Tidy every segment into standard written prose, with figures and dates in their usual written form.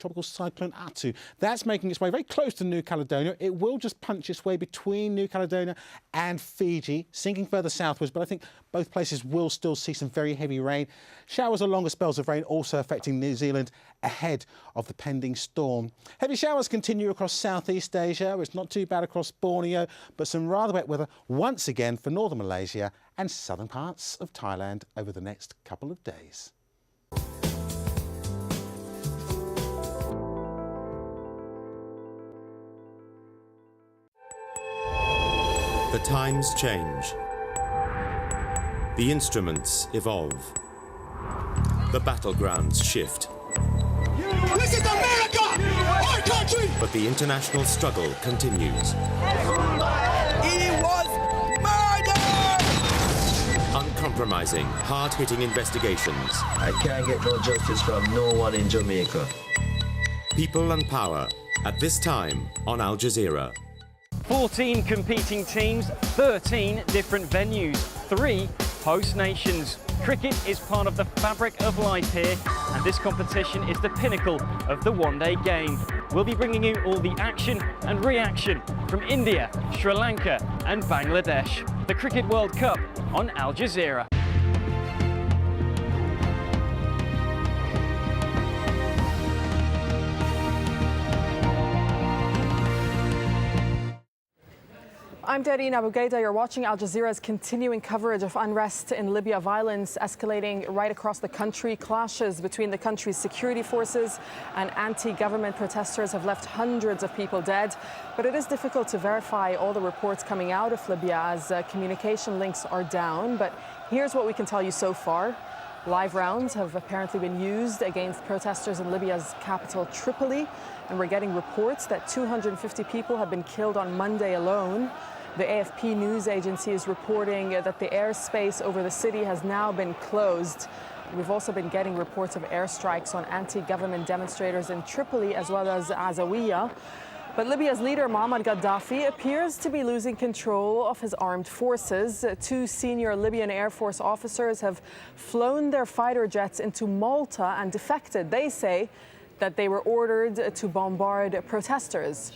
Tropical Cyclone Atu. That's making its way very close to New Caledonia. It will just punch its way between New Caledonia and Fiji, sinking further southwards, but I think both places will still see some very heavy rain. Showers or longer spells of rain also affecting New Zealand ahead of the pending storm. Heavy showers continue across Southeast Asia. It's not too bad across Borneo, but some rather wet weather once again for northern Malaysia and southern parts of Thailand over the next couple of days. The times change. The instruments evolve. The battlegrounds shift. This is America! Our country! But the international struggle continues. He was murdered! Uncompromising, hard-hitting investigations. I can't get no justice from no one in Jamaica. People and power, at this time on Al Jazeera. 14 competing teams, 13 different venues, 3 host nations. Cricket is part of the fabric of life here, and this competition is the pinnacle of the one-day game. We'll be bringing you all the action and reaction from India, Sri Lanka and Bangladesh. The Cricket World Cup on Al Jazeera. I'm Darine Abugaida. You're watching Al Jazeera's continuing coverage of unrest in Libya. Violence escalating right across the country. Clashes between the country's security forces and anti-government protesters have left hundreds of people dead. But it is difficult to verify all the reports coming out of Libya as communication links are down. But here's what we can tell you so far. Live rounds have apparently been used against protesters in Libya's capital, Tripoli. And we're getting reports that 250 people have been killed on Monday alone. The AFP news agency is reporting that the airspace over the city has now been closed. We've also been getting reports of airstrikes on anti-government demonstrators in Tripoli as well as Zawiya. But Libya's leader, Muammar Gaddafi, appears to be losing control of his armed forces. 2 senior Libyan Air Force officers have flown their fighter jets into Malta and defected. They say that they were ordered to bombard protesters.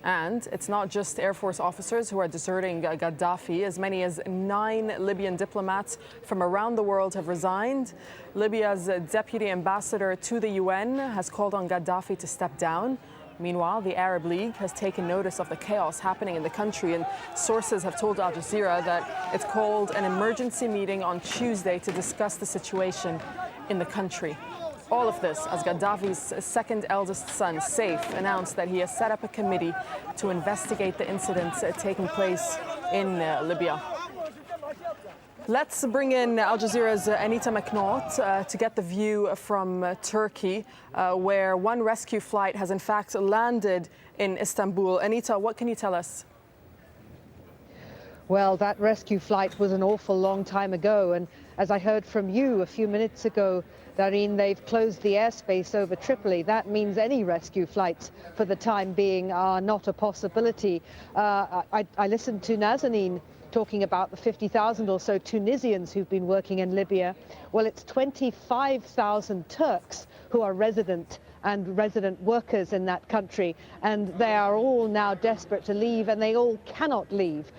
And it's not just Air Force officers who are deserting Gaddafi. As many as 9 Libyan diplomats from around the world have resigned. Libya's deputy ambassador to the UN has called on Gaddafi to step down. Meanwhile, the Arab League has taken notice of the chaos happening in the country, and sources have told Al Jazeera that it's called an emergency meeting on Tuesday to discuss the situation in the country. All of this as Gaddafi's second eldest son, Saif, announced that he has set up a committee to investigate the incidents taking place in Libya. Let's bring in Al Jazeera's Anita McNaught to get the view from Turkey, where one rescue flight has in fact landed in Istanbul. Anita, what can you tell us? Well, that rescue flight was an awful long time ago, and as I heard from you a few minutes ago, Darine, they've closed the airspace over Tripoli. That means any rescue flights for the time being are not a possibility. I listened to Nazanin talking about the 50,000 or so Tunisians who've been working in Libya. Well, it's 25,000 Turks who are resident workers in that country, and they are all now desperate to leave, and they all cannot leave.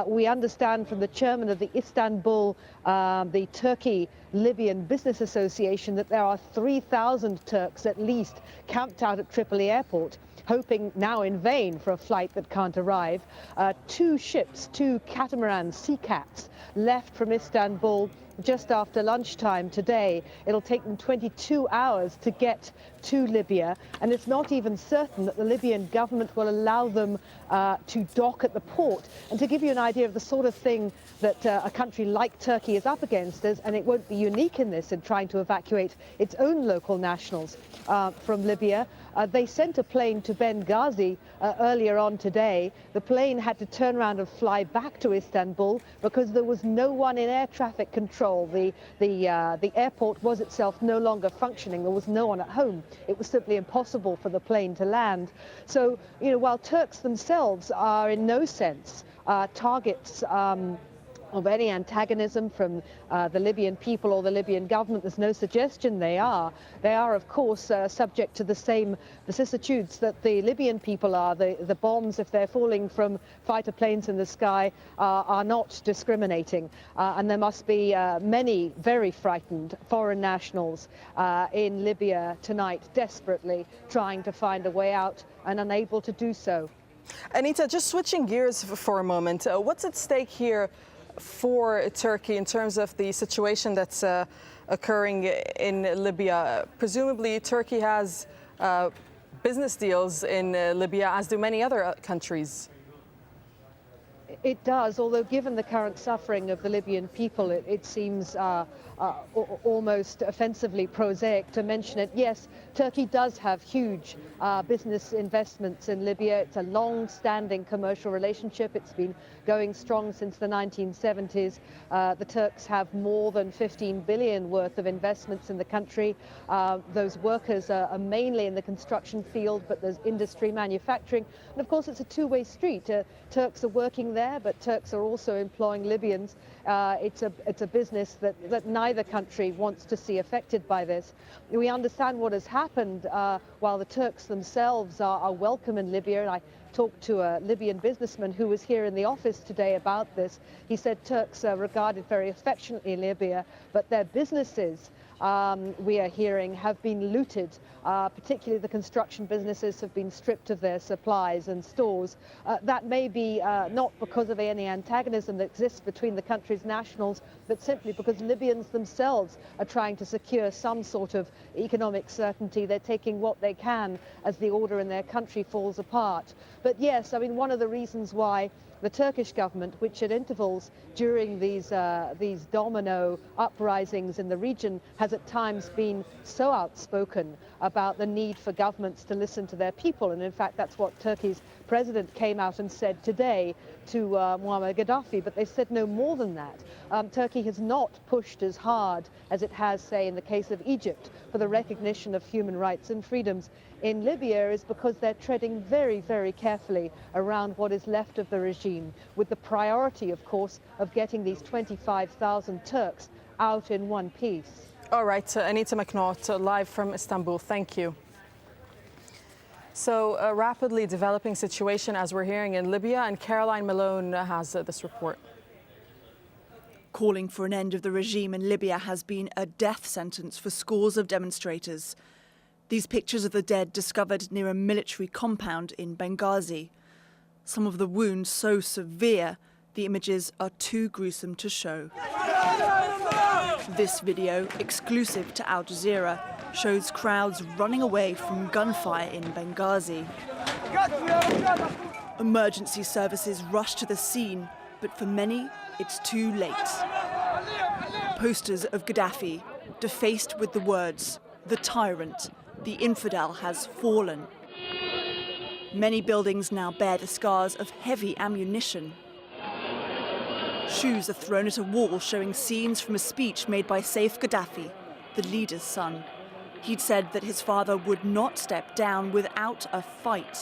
We understand from the chairman of the Istanbul, the Turkey-Libyan Business Association, that there are 3,000 Turks at least camped out at Tripoli airport, hoping now in vain for a flight that can't arrive. 2 ships, 2 catamarans, sea cats, left from Istanbul just after lunchtime today. It'll take them 22 hours to get to Libya, and it's not even certain that the Libyan government will allow them to dock at the port. And to give you an idea of the sort of thing that a country like Turkey is up against, and it won't be unique in this in trying to evacuate its own local nationals from Libya, they sent a plane to Benghazi earlier on today. The plane had to turn around and fly back to Istanbul because there was no one in air traffic control. The airport was itself no longer functioning. There was no one at home. It was simply impossible for the plane to land. So, you know, while Turks themselves are in no sense targets of any antagonism from the Libyan people or the Libyan government. There's no suggestion they are. They are, of course, subject to the same vicissitudes that the Libyan people are. The bombs, if they're falling from fighter planes in the sky, are not discriminating. And there must be many very frightened foreign nationals in Libya tonight, desperately trying to find a way out and unable to do so. Anita, just switching gears for a moment, what's at stake here for Turkey in terms of the situation that's occurring in Libya? Presumably Turkey has business deals in Libya, as do many other countries. It does, although given the current suffering of the Libyan people, it seems almost offensively prosaic to mention it. Yes, Turkey does have huge business investments in Libya. It's a long-standing commercial relationship. It's been going strong since the 1970s. The Turks have more than 15 billion worth of investments in the country. Those workers are mainly in the construction field, but there's industry, manufacturing, and of course it's a two-way street. Turks are working there, but Turks are also employing Libyans. It's a business that neither country wants to see affected by this. We understand what has happened while the Turks themselves are welcome in Libya, and I talked to a Libyan businessman who was here in the office today about this. He said Turks are regarded very affectionately in Libya, but their businesses, we are hearing, have been looted. Particularly the construction businesses have been stripped of their supplies and stores. That may be not because of any antagonism that exists between the country's nationals, but simply because Libyans themselves are trying to secure some sort of economic certainty. They're taking what they can as the order in their country falls apart. But yes, I mean, one of the reasons why the Turkish government, which at intervals during these domino uprisings in the region has at times been so outspoken about the need for governments to listen to their people. And in fact, that's what Turkey's president came out and said today to Muammar Gaddafi, but they said no more than that. Turkey has not pushed as hard as it has, say, in the case of Egypt, for the recognition of human rights and freedoms. In Libya is because they're treading very, very carefully around what is left of the regime, with the priority, of course, of getting these 25,000 Turks out in one piece. All right, Anita McNaught, live from Istanbul. Thank you. So a rapidly developing situation, as we're hearing, in Libya, and Caroline Malone has this report. Calling for an end of the regime in Libya has been a death sentence for scores of demonstrators. These pictures of the dead discovered near a military compound in Benghazi. Some of the wounds so severe, the images are too gruesome to show. This video, exclusive to AlJazeera, shows crowds running away from gunfire in Benghazi. Emergency services rush to the scene, but for many, it's too late. Posters of Gaddafi, defaced with the words, "The tyrant, the infidel has fallen." Many buildings now bear the scars of heavy ammunition. Shoes are thrown at a wall showing scenes from a speech made by Saif Gaddafi, the leader's son. He'd said that his father would not step down without a fight.